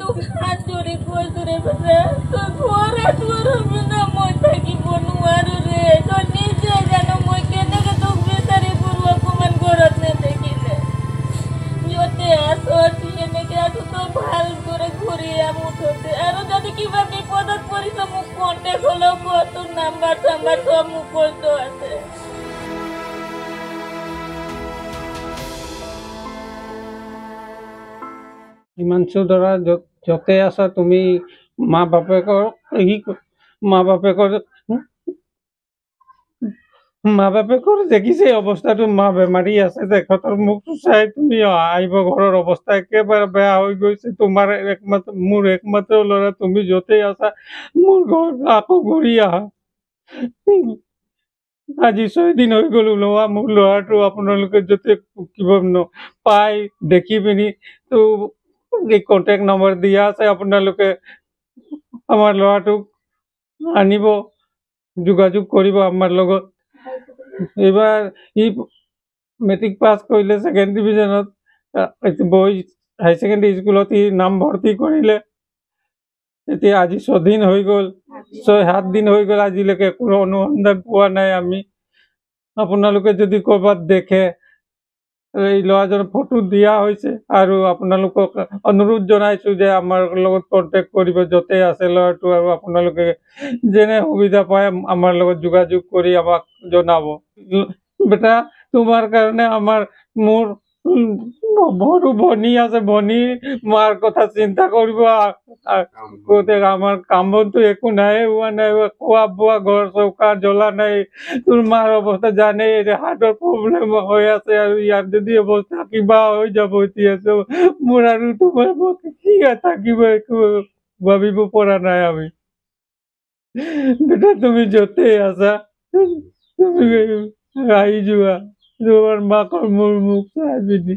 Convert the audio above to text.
তো হাত জোৰে কই তোৰে বেটা তো ঘৰ আটুৰ হবে না মই থাকিব নোৱাৰো ৰে তো নিজে জানো মই কেনেকে তোক বিচাৰি ফুৰো অকমান ঘৰত নেদেখিলে যতে আছো এনেকে আছো তো ভাল করে ঘুরিয়া মুঠতে আর যদি কিবা বিপদত পড়িস মোক কন্টেক্ট হলেও তোর নাম্বার টাম্বার সব মোক করতে আছে হিমাংশু ধৰা য'তে আছা তুমি মা বাপেকৰ দেখিছে অৱস্থাটো মা বেমাৰী আছে তেখেতৰ মুখটো চাই তুমি আহিব ঘৰৰ অৱস্থা একেবাৰে বেয়া হৈ গৈছে তোমাৰ মোৰ একমাত্ৰ ল'ৰা তুমি য'তেই আছা মোৰ ঘৰত আকৌ ঘূৰি আহা আজি 6 দিন হৈ গ'ল ওলোৱা মোৰ ল'ৰাটো আপোনালোকে য'তে কিবা পাই দেখি পিনি তো এই কণ্টেক্ট নম্বৰ দিয়া আছে আপোনালোকে আমাৰ ল'ৰাটোক আনিব যোগাযোগ কৰিব আমাৰ লগত এইবাৰ ই মেট্ৰিক পাছ কৰিলে 2nd ডিভিজনত বইজ হাই ছেকেণ্ডেৰী স্কুলত ই নাম ভৰ্তি কৰিলে এতিয়া আজি 6 দিন হৈ গ'ল 6-7 দিন হৈ গ'ল আজিলৈকে কোনো অনুসন্ধান পোৱা নাই আমি আপোনালোকে যদি ক'ৰবাত দেখে এই ল'ৰাজনৰ ফটো দিয়া হৈছে আৰু আপোনালোকক অনুৰোধ জনাইছোঁ যে আমাৰ লগত কণ্টেক্ট কৰিব য'তে আছে ল'ৰাটো আৰু আপোনালোকে যেনে সুবিধা পায় আমাৰ লগত যোগাযোগ কৰি আমাক জনাব বেটা তোমাৰ কাৰণে মোৰ সৰু ভনী আছে ভনী মাৰ কথা চিন্তা কৰিব আমাৰ কাম বনটো একো নাই হোৱা নাই খোৱা বোৱা ঘৰ চৌকা জ্বলা নাই তোৰ মাৰ অৱস্থা জানেই হাৰ্টৰ প্ৰব্লেম হৈ আছে আৰু ইয়াত যদি অৱস্থা কিবা হৈ যাব এতিয়া মোৰ আৰু তোমাৰ কি থাকিব একো ভাবিব পৰা নাই আমি বেটা তুমি য'তেই আছা তুমি আহি যোৱা তোমাৰ মাকৰ মোৰ মুখ চাই পিনি